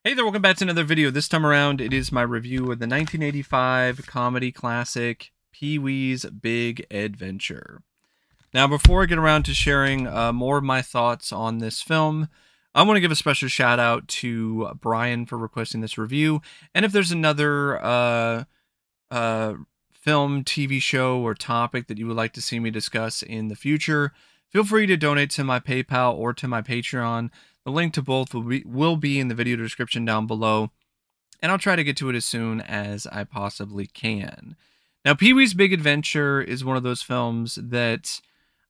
Hey there, welcome back to another video. This time around, it is my review of the 1985 comedy classic, Pee-wee's Big Adventure. Now, before I get around to sharing more of my thoughts on this film, I want to give a special shout out to Brian for requesting this review. And if there's another uh, film, TV show, or topic that you would like to see me discuss in the future, feel free to donate to my PayPal or to my Patreon. The link to both will be in the video description down below, and I'll try to get to it as soon as I possibly can. Now, Pee-wee's Big Adventure is one of those films that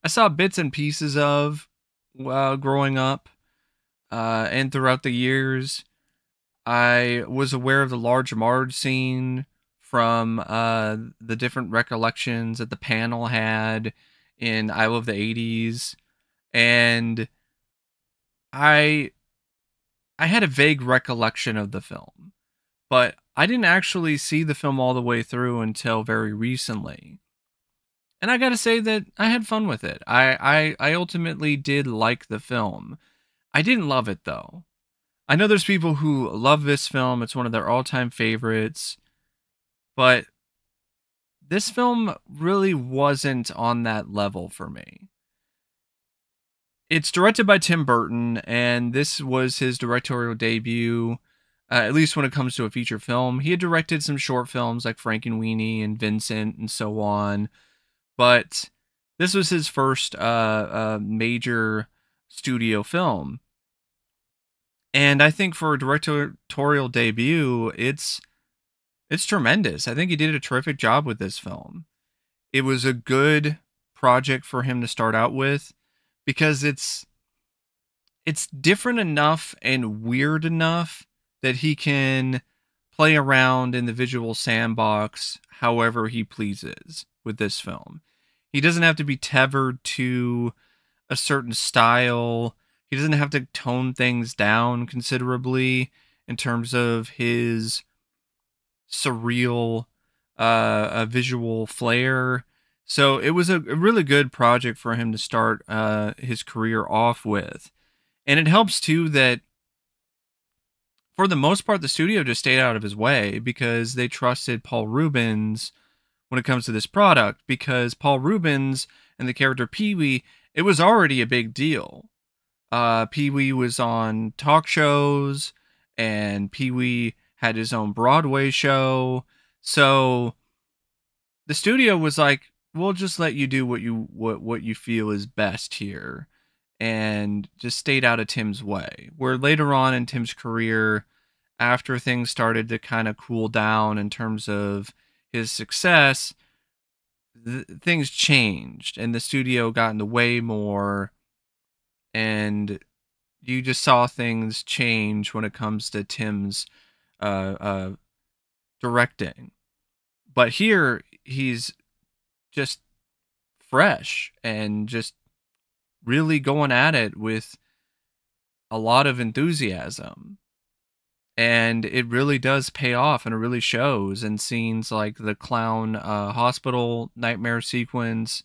I saw bits and pieces of growing up, and throughout the years. I was aware of the Large Marge scene from the different recollections that the panel had in I Love the 80s, and I I had a vague recollection of the film, but I didn't actually see the film all the way through until very recently. And I gotta say that I had fun with it. I ultimately did like the film. I didn't love it though. I know there's people who love this film. It's one of their all-time favorites, but this film really wasn't on that level for me. It's directed by Tim Burton, and this was his directorial debut, at least when it comes to a feature film. He had directed some short films like Frankenweenie and Vincent and so on, but this was his first major studio film. And I think for a directorial debut, it's tremendous. I think he did a terrific job with this film. It was a good project for him to start out with because it's different enough and weird enough that he can play around in the visual sandbox however he pleases with this film. He doesn't have to be tethered to a certain style. He doesn't have to tone things down considerably in terms of his surreal visual flair. So it was a really good project for him to start his career off with. And it helps too that for the most part, the studio just stayed out of his way because they trusted Paul Ruebens when it comes to this product, because Paul Ruebens and the character Pee-wee, it was already a big deal. Pee-wee was on talk shows, and Pee-wee had his own Broadway show. So the studio was like, "We'll just let you do what you feel is best here," and just stayed out of Tim's way. Where later on in Tim's career, after things started to kind of cool down in terms of his success, things changed, and the studio got in the way more, and you just saw things change when it comes to Tim's uh, uh, directing. But here, he's just fresh and just really going at it with a lot of enthusiasm. And it really does pay off, and it really shows in scenes like the clown hospital nightmare sequence,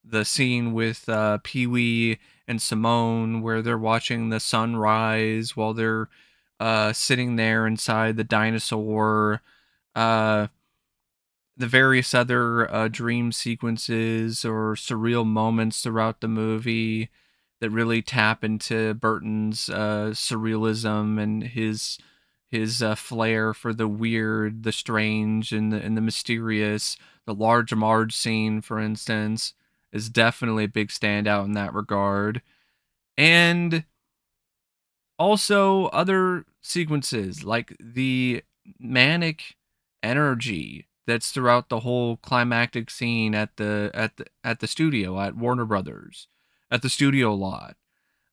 the scene with Pee-wee and Simone where they're watching the sunrise while they're sitting there inside the dinosaur, uh, the various other dream sequences or surreal moments throughout the movie that really tap into Burton's surrealism and his flair for the weird, the strange, and the mysterious. The Large Marge scene, for instance, is definitely a big standout in that regard. And also other sequences like the manic energy that's throughout the whole climactic scene at the studio at Warner Brothers, at the studio lot.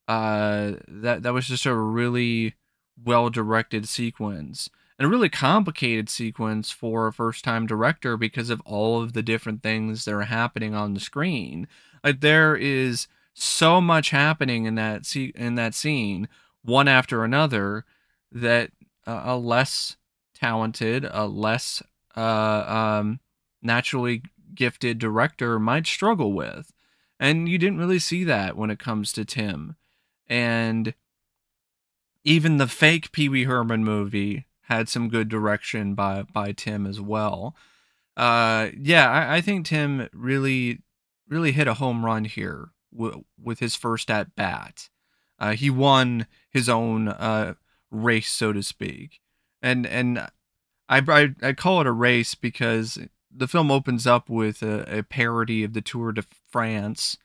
That was just a really well directed sequence, and a really complicated sequence for a first time director because of all of the different things that are happening on the screen. Like there is so much happening in that scene, one after another, that a less talented, a less naturally gifted director might struggle with. And you didn't really see that when it comes to Tim. And even the fake Pee Wee Herman movie had some good direction by Tim as well. Yeah, I think Tim really hit a home run here with his first at bat. He won his own race, so to speak, and I call it a race because the film opens up with a parody of the Tour de France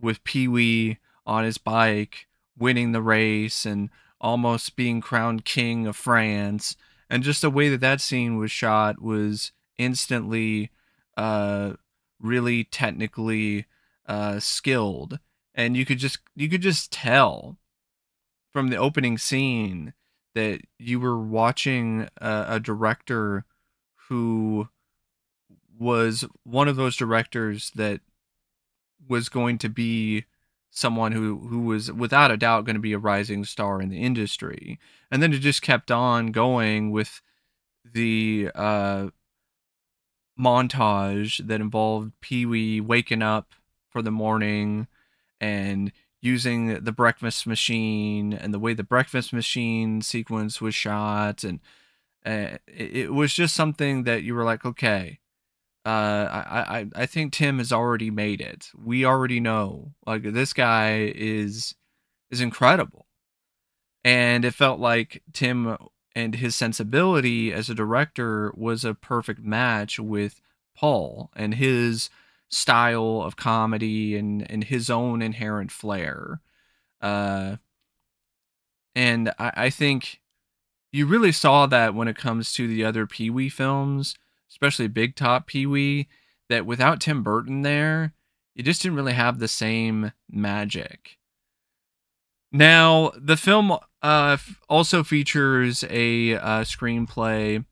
with Pee Wee on his bike winning the race and almost being crowned king of France. And just the way that that scene was shot was instantly uh, really technically skilled, and you could just tell from the opening scene that you were watching a director who was one of those directors that was going to be someone who was without a doubt going to be a rising star in the industry. And then it just kept on going with the montage that involved Pee Wee waking up for the morning and using the breakfast machine, and the way the breakfast machine sequence was shot. And it was just something that you were like, okay, I think Tim has already made it. We already know, like, this guy is incredible, and it felt like Tim and his sensibility as a director was a perfect match with Paul and his style of comedy and his own inherent flair. Uh, and I think you really saw that when it comes to the other Pee Wee films, especially Big Top Pee Wee, that without Tim Burton there, you just didn't really have the same magic. Now, the film also features a screenplay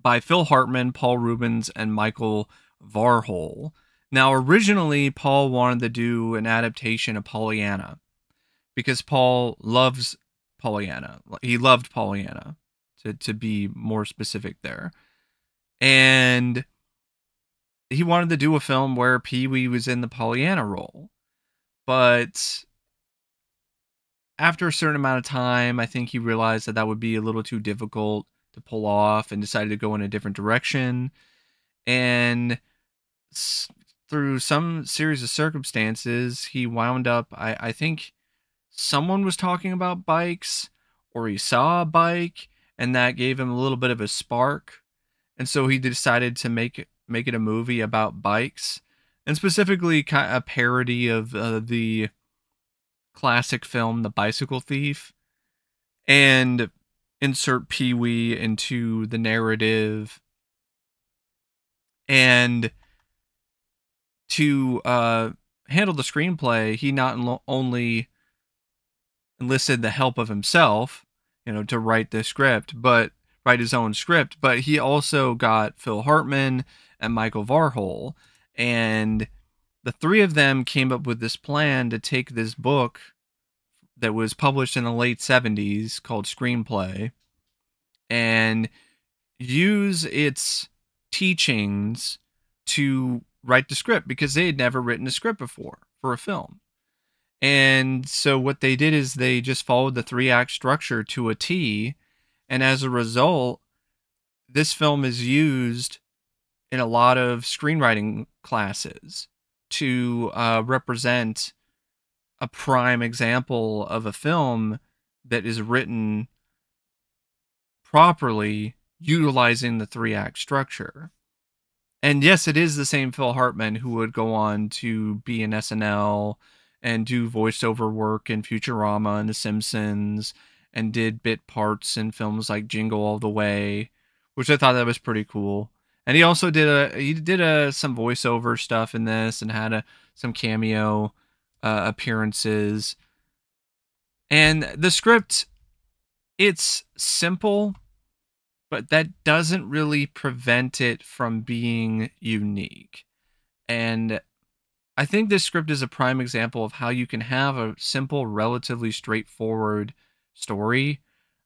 by Phil Hartman, Paul Ruebens, and Michael Varhol. Now, originally, Paul wanted to do an adaptation of Pollyanna because Paul loves Pollyanna. He loved Pollyanna, to be more specific there. And he wanted to do a film where Pee Wee was in the Pollyanna role. But after a certain amount of time, I think he realized that that would be a little too difficult to pull off and decided to go in a different direction. And through some series of circumstances, he wound up, I think someone was talking about bikes, or he saw a bike, and that gave him a little bit of a spark. And so he decided to make it a movie about bikes, and specifically a parody of the classic film The Bicycle Thief, and insert Pee Wee into the narrative. And to handle the screenplay, he not only enlisted the help of himself, to write the script, but write his own script, but he also got Phil Hartman and Michael Varhol, and the three of them came up with this plan to take this book that was published in the late 70s called Screenplay and use its teachings to write the script, because they had never written a script before for a film. And so what they did is they just followed the 3-act structure to a T, and as a result, this film is used in a lot of screenwriting classes to represent a prime example of a film that is written properly utilizing the 3-act structure. And yes, it is the same Phil Hartman who would go on to be in SNL and do voiceover work in Futurama and The Simpsons, and did bit parts in films like Jingle All the Way, which I thought that was pretty cool. And he also did some voiceover stuff in this, and had some cameo appearances. And the script, it's simple, but that doesn't really prevent it from being unique. And I think this script is a prime example of how you can have a simple, relatively straightforward story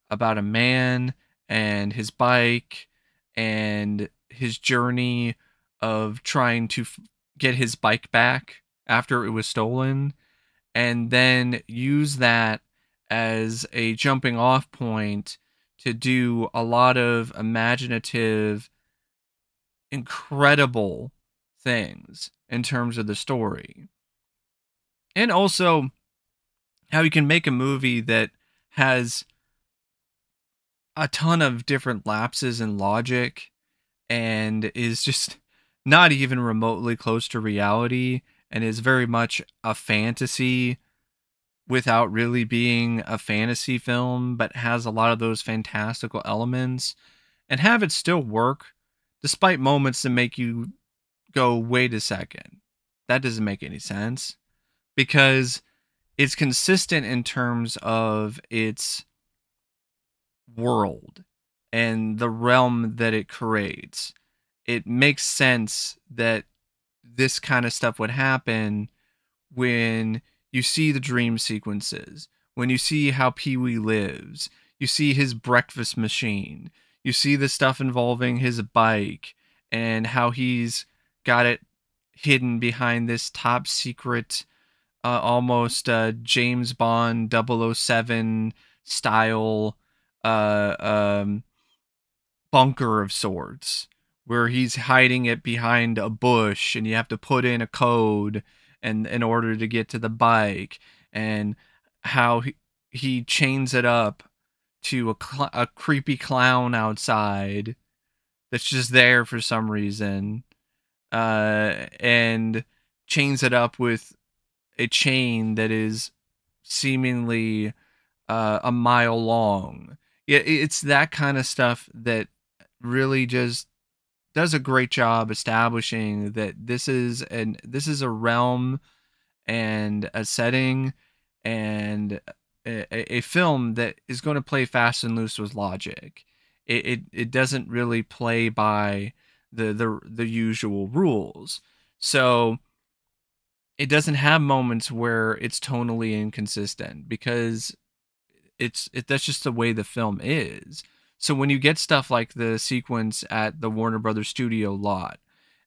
about a man and his bike and his journey of trying to get his bike back after it was stolen, and then use that as a jumping off point to do a lot of imaginative, incredible things in terms of the story. And also how you can make a movie that has a ton of different lapses in logic and is just not even remotely close to reality and is very much a fantasy without really being a fantasy film, but has a lot of those fantastical elements and have it still work despite moments that make you go, wait a second, that doesn't make any sense, because it's consistent in terms of its world and the realm that it creates. It makes sense that this kind of stuff would happen when you see the dream sequences, when you see how Pee-wee lives, you see his breakfast machine, you see the stuff involving his bike and how he's got it hidden behind this top secret, almost James Bond 007 style uh, um, bunker of sorts, where he's hiding it behind a bush and you have to put in a code and in order to get to the bike, and how he chains it up to a creepy clown outside that's just there for some reason, and chains it up with a chain that is seemingly a mile long. Yeah, it's that kind of stuff that really just does a great job establishing that this is a realm and a setting and a film that is going to play fast and loose with logic. It doesn't really play by the usual rules. So it doesn't have moments where it's tonally inconsistent because that's just the way the film is. So when you get stuff like the sequence at the Warner Brothers studio lot,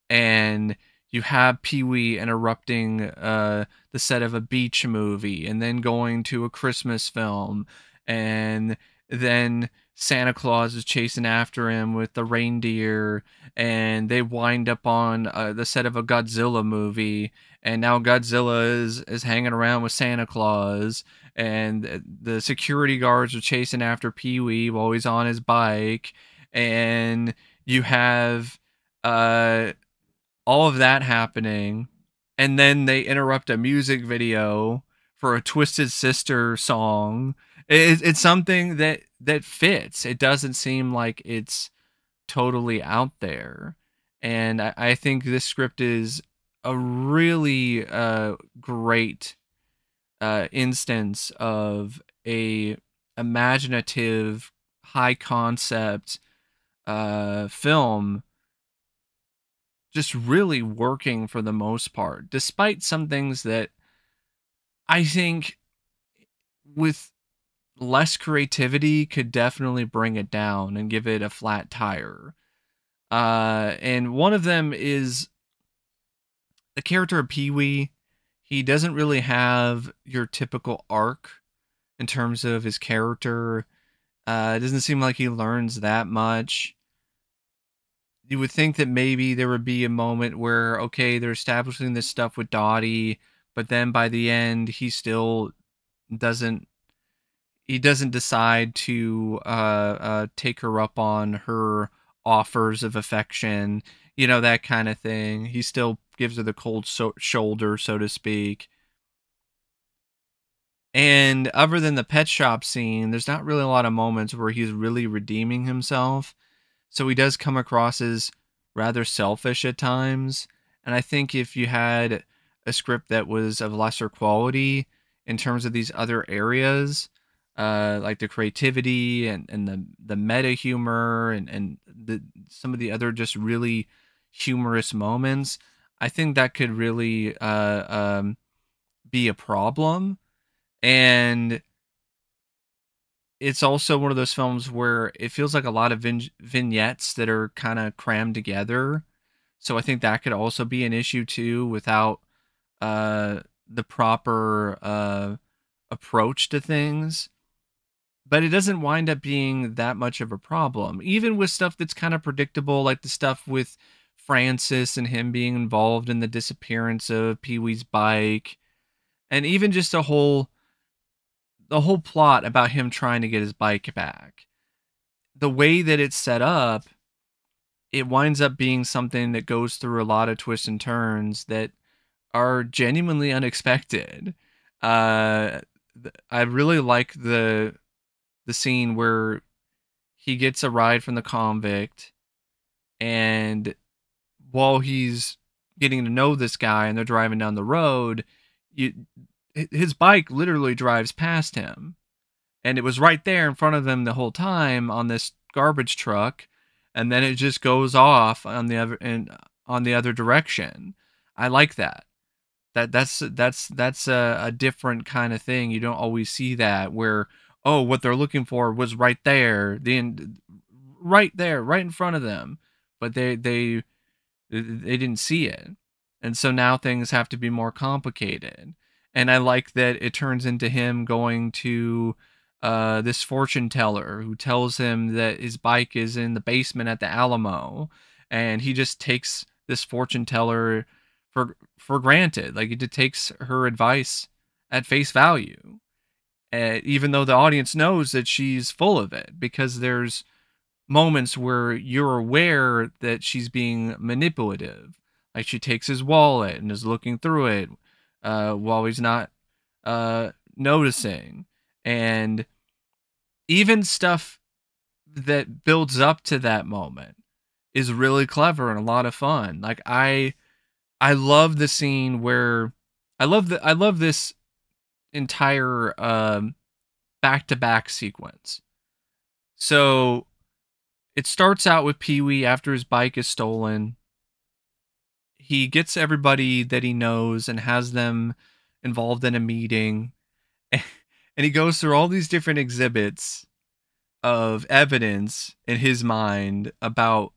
and you have Pee-wee interrupting the set of a beach movie, and then going to a Christmas film, and then Santa Claus is chasing after him with the reindeer, and they wind up on the set of a Godzilla movie, and now Godzilla is hanging around with Santa Claus, and the security guards are chasing after Pee-wee while he's on his bike, and you have all of that happening, and then they interrupt a music video for a Twisted Sister song. It's something that fits. It doesn't seem like it's totally out there, and I think this script is a really great instance of a imaginative, high concept film just really working for the most part, despite some things that I think with less creativity could definitely bring it down and give it a flat tire. And one of them is the character of Pee-wee. He doesn't really have your typical arc in terms of his character. It doesn't seem like he learns that much. You would think that maybe there would be a moment where, okay, they're establishing this stuff with Dottie, but then by the end, he still doesn't. He doesn't decide to take her up on her offers of affection, that kind of thing. He still gives her the cold shoulder, so to speak. And other than the pet shop scene, there's not really a lot of moments where he's really redeeming himself. So he does come across as rather selfish at times. And I think if you had a script that was of lesser quality in terms of these other areas, like the creativity and the meta humor and some of the other just really humorous moments, I think that could really be a problem. And it's also one of those films where it feels like a lot of vignettes that are kind of crammed together. So I think that could also be an issue too, without the proper approach to things, but it doesn't wind up being that much of a problem. Even with stuff that's kind of predictable, like the stuff with Francis and him being involved in the disappearance of Pee-wee's bike, and even just the whole plot about him trying to get his bike back. The way that it's set up, it winds up being something that goes through a lot of twists and turns that are genuinely unexpected. Uh, I really like the scene where he gets a ride from the convict, and while he's getting to know this guy and they're driving down the road, his bike literally drives past him, and it was right there in front of them the whole time on this garbage truck, and then it just goes off on the other direction. I like that. That's a different kind of thing. You don't always see that where, oh, what they're looking for was right there, right there, right in front of them, but they didn't see it, and so now things have to be more complicated. And I like that it turns into him going to this fortune teller who tells him that his bike is in the basement at the Alamo, and he just takes this fortune teller for granted. Like, it takes her advice at face value, even though the audience knows that she's full of it, because there's moments where you're aware that she's being manipulative. Like, she takes his wallet and is looking through it while he's not noticing. And even stuff that builds up to that moment is really clever and a lot of fun. Like, I love the scene where I love this entire back-to-back sequence. So it starts out with Pee-wee after his bike is stolen. He gets everybody that he knows and has them involved in a meeting. And he goes through all these different exhibits of evidence in his mind about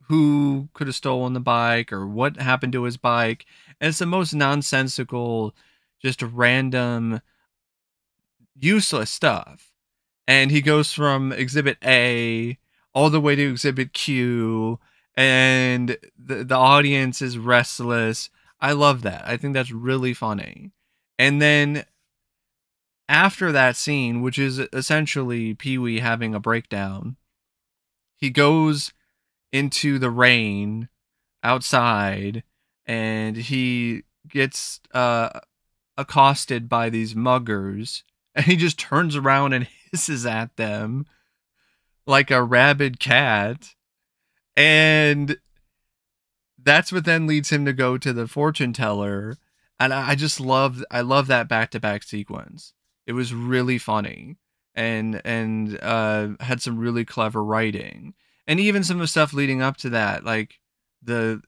who could have stolen the bike or what happened to his bike. And it's the most nonsensical, just random, useless stuff. And he goes from exhibit A all the way to exhibit Q, and the audience is restless. I love that. I think that's really funny. And then after that scene, which is essentially Pee-wee having a breakdown, he goes into the rain outside, and he gets accosted by these muggers, and he just turns around and hisses at them like a rabid cat. And that's what then leads him to go to the fortune teller. And I love that back-to-back sequence. It was really funny, and had some really clever writing. And even some of the stuff leading up to that, like the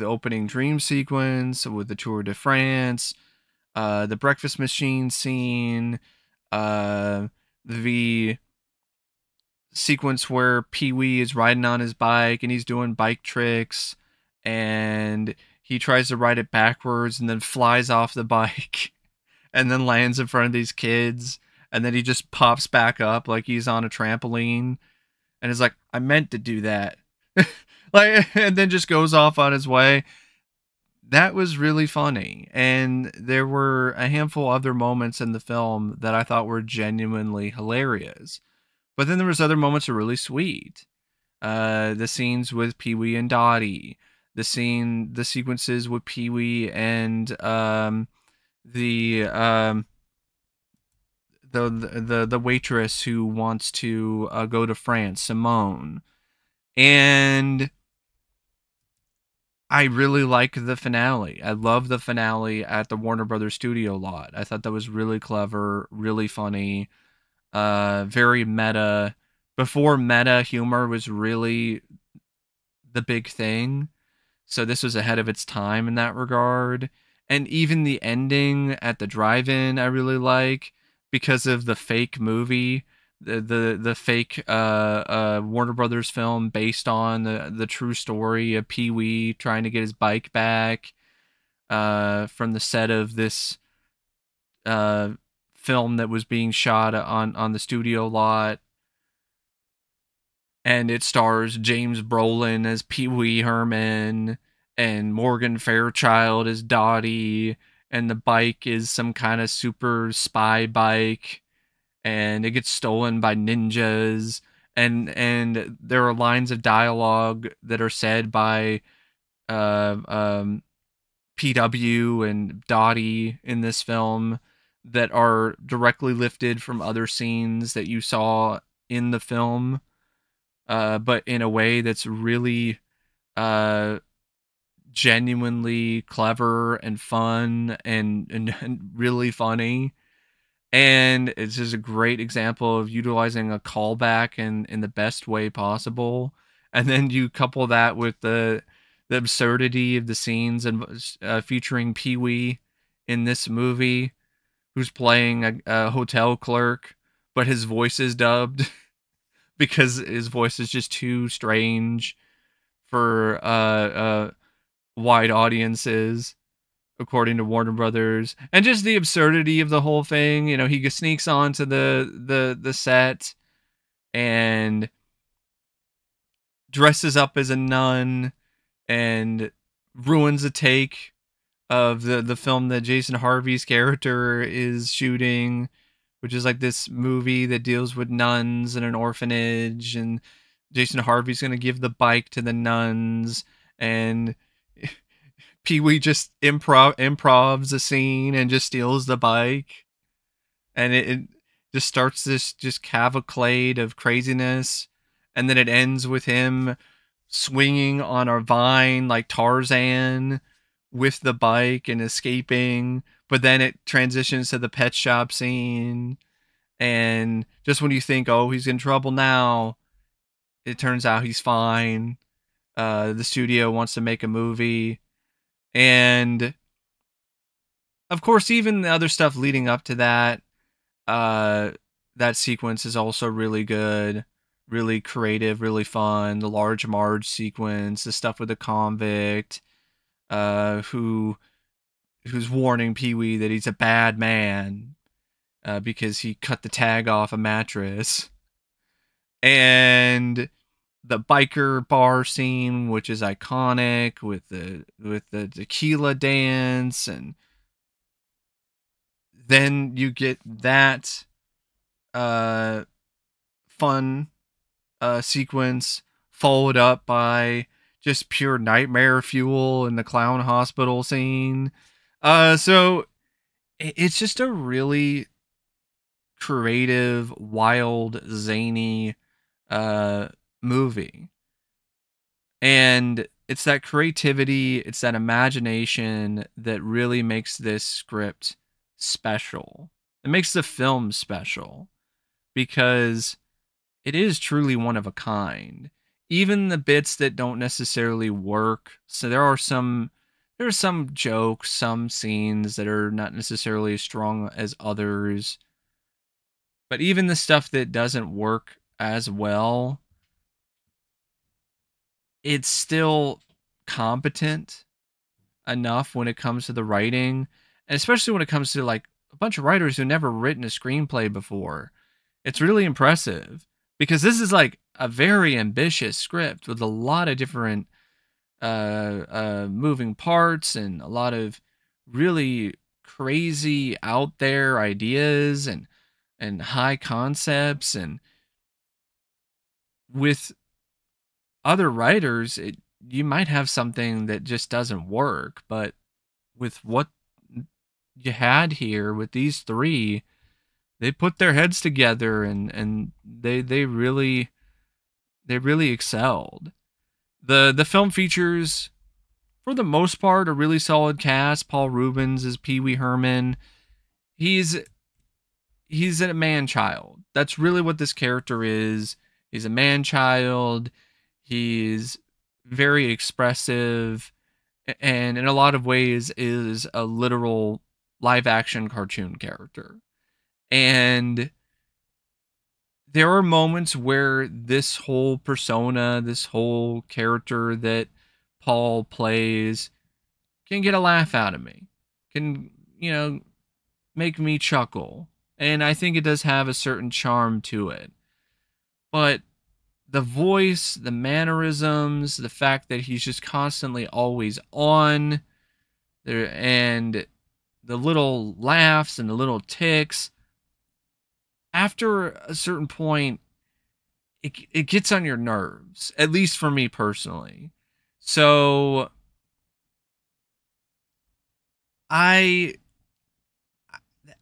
opening dream sequence with the Tour de France, the breakfast machine scene, the sequence where Pee-wee is riding on his bike and he's doing bike tricks, and he tries to ride it backwards and then flies off the bike and then lands in front of these kids, and then he just pops back up like he's on a trampoline and is like, I meant to do that. Like, and then just goes off on his way. That was really funny. And there were a handful of other moments in the film that I thought were genuinely hilarious. But then there was other moments that were really sweet. The scenes with Pee-wee and Dottie, the sequences with Pee-wee and the waitress who wants to go to France, Simone. And I really like the finale. I love the finale at the Warner Brothers studio lot. I thought that was really clever, really funny, very meta. Before meta humor was really the big thing, so this was ahead of its time in that regard. And even the ending at the drive-in I really like, because of the fake movie, the fake Warner Brothers film based on the true story of Pee-wee trying to get his bike back from the set of this film that was being shot on the studio lot. And it stars James Brolin as Pee Wee Herman and Morgan Fairchild as Dottie, and the bike is some kind of super spy bike, and it gets stolen by ninjas, and there are lines of dialogue that are said by uh, um, PW and Dottie in this film that are directly lifted from other scenes that you saw in the film, but in a way that's really uh, genuinely clever and fun and really funny. And it's just a great example of utilizing a callback in the best way possible. And then you couple that with the absurdity of the scenes and featuring Pee Wee in this movie, who's playing a hotel clerk, but his voice is dubbed because his voice is just too strange for wide audiences, according to Warner Brothers. And just the absurdity of the whole thing. You know, he sneaks onto the set and dresses up as a nun and ruins a take of the film that Jason Hervey's character is shooting, which is like this movie that deals with nuns in an orphanage, and Jason Hervey's going to give the bike to the nuns, and Pee Wee just improvs a scene and just steals the bike, and it just starts this just cavalcade of craziness, and then it ends with him swinging on a vine like Tarzan with the bike and escaping. But then it transitions to the pet shop scene, and just when you think, oh, he's in trouble now, it turns out he's fine. The studio wants to make a movie. And of course, even the other stuff leading up to that, that sequence is also really good, really creative, really fun. The Large Marge sequence, the stuff with the convict, who's warning Pee Wee that he's a bad man because he cut the tag off a mattress, and the biker bar scene, which is iconic with the tequila dance, and then you get that fun sequence followed up by just pure nightmare fuel in the clown hospital scene. So it's just a really creative, wild, zany movie. And it's that creativity, it's that imagination that really makes this script special. It makes the film special because it is truly one of a kind. Even the bits that don't necessarily work. So there are some jokes, some scenes that are not necessarily as strong as others. But even the stuff that doesn't work as well, it's still competent enough when it comes to the writing, and especially when it comes to like a bunch of writers who never written a screenplay before. It's really impressive because this is like a very ambitious script with a lot of different moving parts and a lot of really crazy out there ideas and high concepts. And with other writers, you might have something that just doesn't work, but with what you had here with these three, they put their heads together and they really excelled. The film features, for the most part, a really solid cast. Paul Ruebens is Pee Wee Herman. He's a man child. That's really what this character is. He's a man child. He's very expressive, and in a lot of ways is a literal live action cartoon character. And there are moments where this whole persona, this whole character that Paul plays can get a laugh out of me. Can, make me chuckle. and I think it does have a certain charm to it. But the voice, the mannerisms, the fact that he's just constantly always on there, and the little laughs and the little ticks, after a certain point, it gets on your nerves, at least for me personally. So I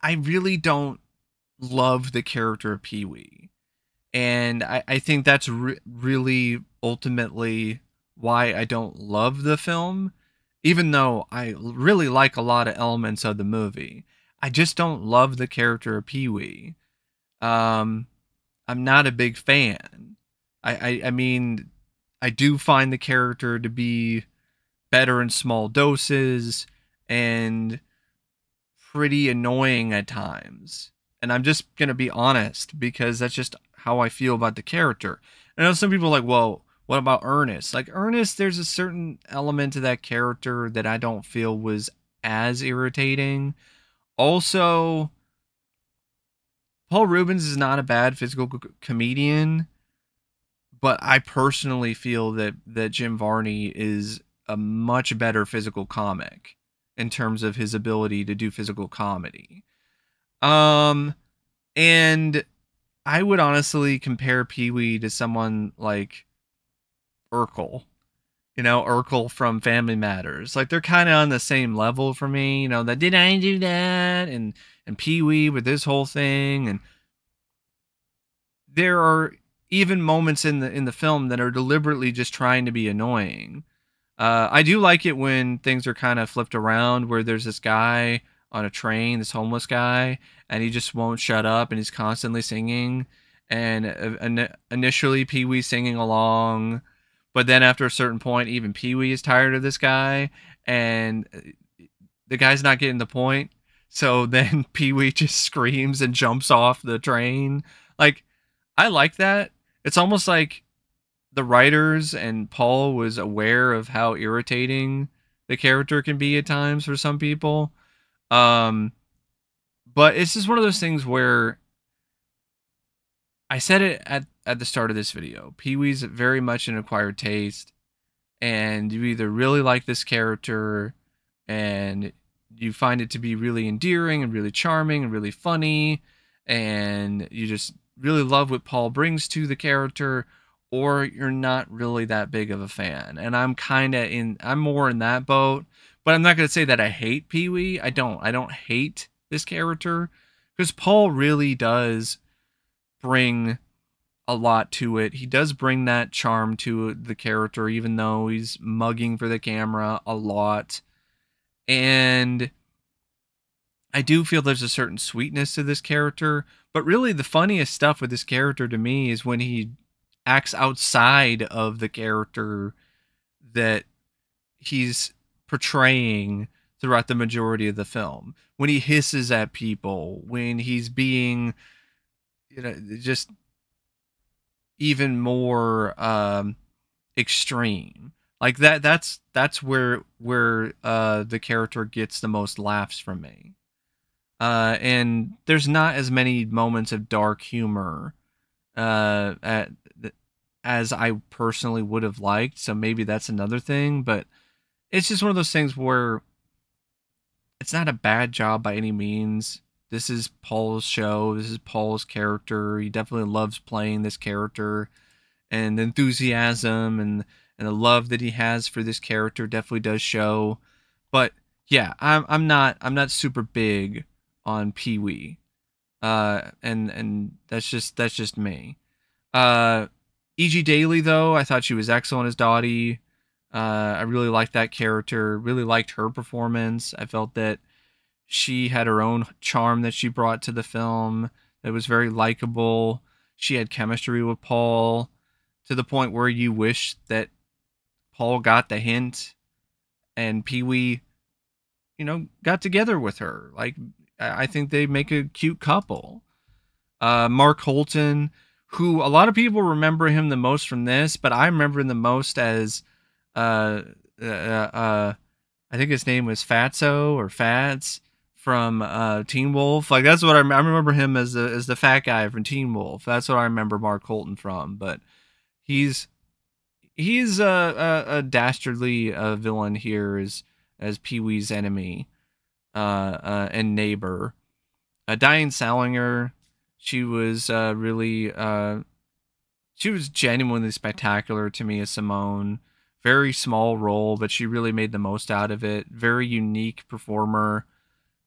really don't love the character of Pee-wee. And I think that's really ultimately why I don't love the film, even though I really like a lot of elements of the movie. I just don't love the character of Pee-wee. I'm not a big fan. I mean, I do find the character to be better in small doses and pretty annoying at times. And I'm just going to be honest because that's just how I feel about the character. I know some people are like, well, what about Ernest? Like, Ernest, there's a certain element to that character that I don't feel was as irritating. Also, Paul Ruebens is not a bad physical comedian, but I personally feel that Jim Varney is a much better physical comic in terms of his ability to do physical comedy. And I would honestly compare Pee-wee to someone like Urkel. You know, Urkel from Family Matters. Like, they're kind of on the same level for me. You know, that did I do that? And Pee-wee with this whole thing. And there are even moments in the film that are deliberately just trying to be annoying. I do like it when things are kind of flipped around, where there's this guy on a train, this homeless guy, and he just won't shut up, and he's constantly singing. And initially, Pee-wee singing along, but then after a certain point, even Pee-wee is tired of this guy, and the guy's not getting the point. So then Pee-wee just screams and jumps off the train. Like, I like that. It's almost like the writers and Paul was aware of how irritating the character can be at times for some people. But it's just one of those things where I said it at the start of this video. Pee-wee's very much an acquired taste, and you either really like this character and you find it to be really endearing and really charming and really funny, and you just really love what Paul brings to the character, or you're not really that big of a fan. And I'm more in that boat, but I'm not going to say that I hate Pee-wee. I don't hate this character, because Paul really does bring a lot to it. He does bring that charm to the character, even though he's mugging for the camera a lot. And I do feel there's a certain sweetness to this character, but really the funniest stuff with this character to me is when he acts outside of the character that he's portraying throughout the majority of the film. When he hisses at people, when he's being, just even more extreme. Like that's where the character gets the most laughs from me. And there's not as many moments of dark humor as I personally would have liked, so maybe that's another thing, but it's just one of those things where it's not a bad job by any means. This is Paul's show. This is Paul's character. He definitely loves playing this character, and the enthusiasm and the love that he has for this character definitely does show. But yeah, I'm not super big on Pee-wee. And that's just me. E.G. Daily, though, I thought she was excellent as Dottie. I really liked that character. Really liked her performance. I felt that she had her own charm that she brought to the film that was very likable. She had chemistry with Paul to the point where you wish that Paul got the hint and Pee-wee, got together with her. Like, I think they make a cute couple. Mark Holton, who a lot of people remember him the most from this, but I remember him the most as I think his name was Fatso or Fads Teen Wolf. Like that's what I remember him as the fat guy from Teen Wolf. That's what I remember Mark Holton from. But he's a dastardly villain here as Pee-wee's enemy and neighbor. Diane Salinger, she was she was genuinely spectacular to me as Simone. Very small role, but she really made the most out of it. Very unique performer,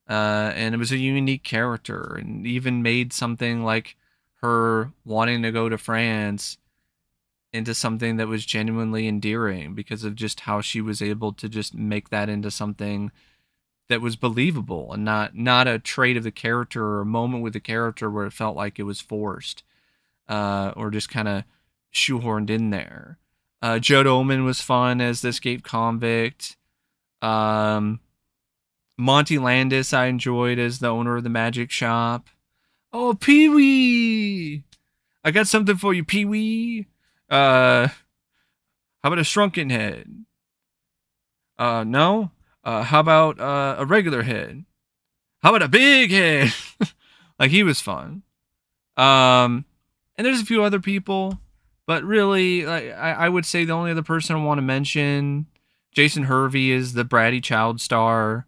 and it was a unique character, and even made something like her wanting to go to France into something that was genuinely endearing because of just how she was able to just make that into something that was believable and not a trait of the character or a moment with the character where it felt like it was forced or just kind of shoehorned in there. Judd Omen was fun as the escaped convict. Monty Landis I enjoyed as the owner of the magic shop. Oh, Pee-wee! I got something for you, Pee-wee. How about a shrunken head? No? How about a regular head? How about a big head? Like, he was fun. And there's a few other people, but really, I would say the only other person I want to mention, Jason Hervey is the bratty child star.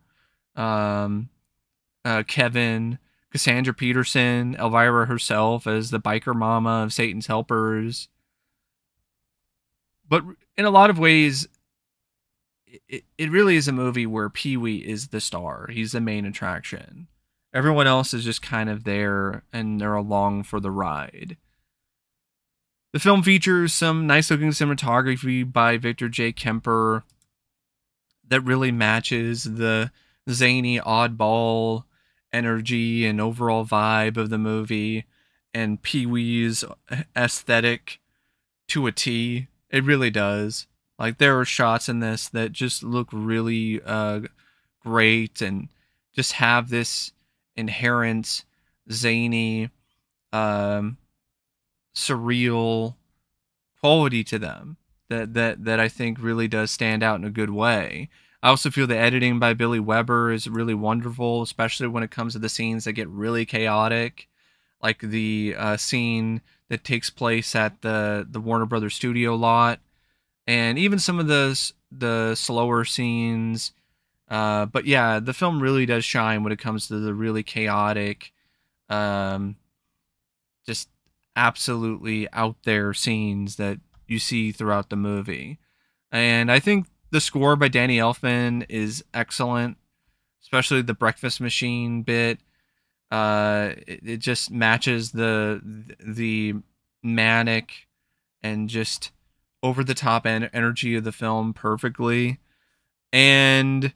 Kevin, Cassandra Peterson, Elvira herself as the biker mama of Satan's Helpers. But in a lot of ways, it really is a movie where Pee-wee is the star. He's the main attraction. Everyone else is just kind of there, and they're along for the ride. The film features some nice-looking cinematography by Victor J. Kemper that really matches the zany, oddball energy and overall vibe of the movie, and Pee-wee's aesthetic to a T. It really does. Like, there are shots in this that just look really great and just have this inherent zany, surreal quality to them that I think really does stand out in a good way. I also feel the editing by Billy Weber is really wonderful, especially when it comes to the scenes that get really chaotic, like the scene that takes place at the Warner Brothers studio lot, and even some of the slower scenes. But yeah, the film really does shine when it comes to the really chaotic, just absolutely out there scenes that you see throughout the movie. And I think the score by Danny Elfman is excellent, especially the breakfast machine bit. It just matches the manic and just over the top energy of the film perfectly. And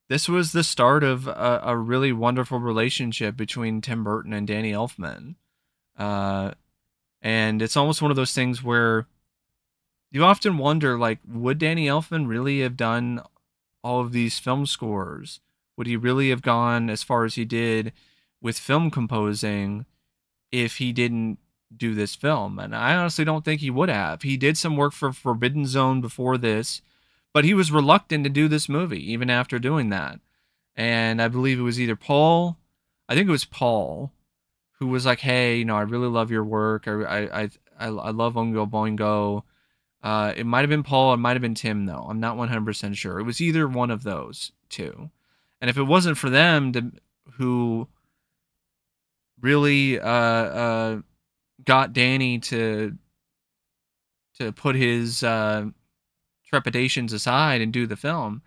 this was the start of a really wonderful relationship between Tim Burton and Danny Elfman. And it's almost one of those things where you often wonder, like, would Danny Elfman really have done all of these film scores? Would he really have gone as far as he did with film composing if he didn't do this film? And I honestly don't think he would have. He did some work for Forbidden Zone before this, but he was reluctant to do this movie even after doing that. And I believe it was either Paul, I think it was Paul, who was like, "Hey, I really love your work. I love Oingo Boingo." It might have been Paul, it might have been Tim, though. I'm not 100% sure. It was either one of those two. And if it wasn't for them, who really got Danny to put his trepidations aside and do the film,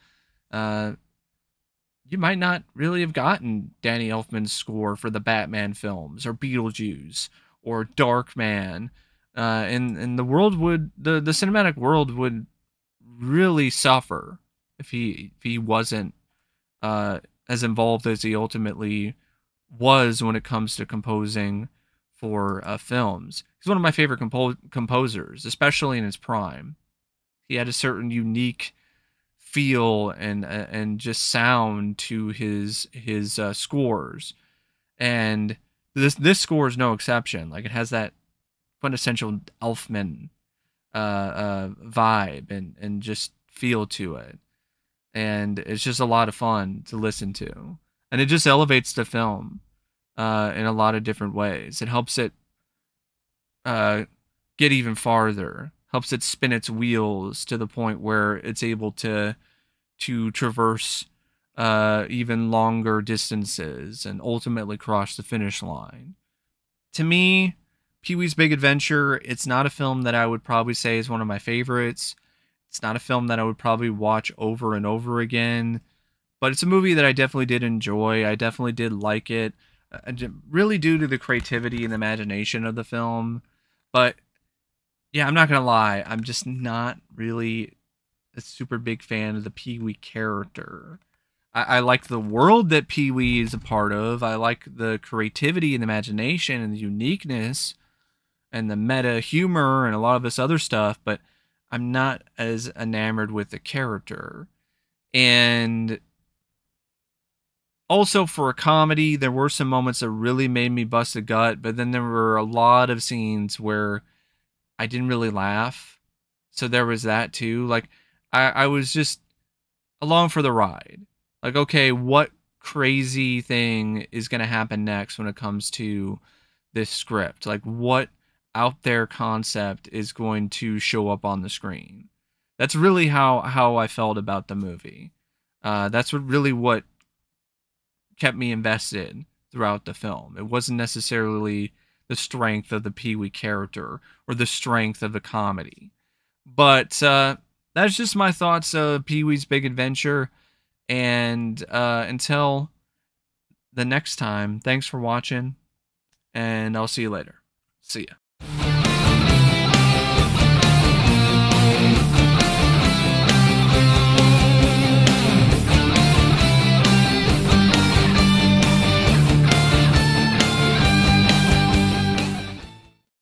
you might not really have gotten Danny Elfman's score for the Batman films or Beetlejuice or Darkman. And the world would, the cinematic world would really suffer if he wasn't as involved as he ultimately was when it comes to composing for films. He's one of my favorite composers, especially in his prime. He had a certain unique feel and just sound to his scores, and this score is no exception. Like, it has that quintessential Elfman vibe and just feel to it. and it's just a lot of fun to listen to, and it just elevates the film in a lot of different ways. It helps it uh, get even farther, helps it spin its wheels to the point where it's able to traverse even longer distances and ultimately cross the finish line. To me, Pee-wee's Big Adventure, it's not a film that I would probably say is one of my favorites. It's not a film that I would probably watch over and over again, but it's a movie that I definitely did enjoy. I definitely did like it, really due to the creativity and imagination of the film. But yeah, I'm not gonna lie, I'm just not really a super big fan of the Pee-wee character. I like the world that Pee-wee is a part of. I like the creativity and imagination and the uniqueness and the meta humor and a lot of this other stuff, but I'm not as enamored with the character. And also, for a comedy, there were some moments that really made me bust a gut, but then there were a lot of scenes where I didn't really laugh. So there was that too. Like, I was just along for the ride. Like, okay, what crazy thing is going to happen next when it comes to this script? Like, what out there concept is going to show up on the screen? That's really how I felt about the movie. That's what kept me invested throughout the film. It wasn't necessarily the strength of the Pee-wee character or the strength of the comedy. But that's just my thoughts of Pee-wee's Big Adventure. And until the next time, thanks for watching, and I'll see you later. See ya.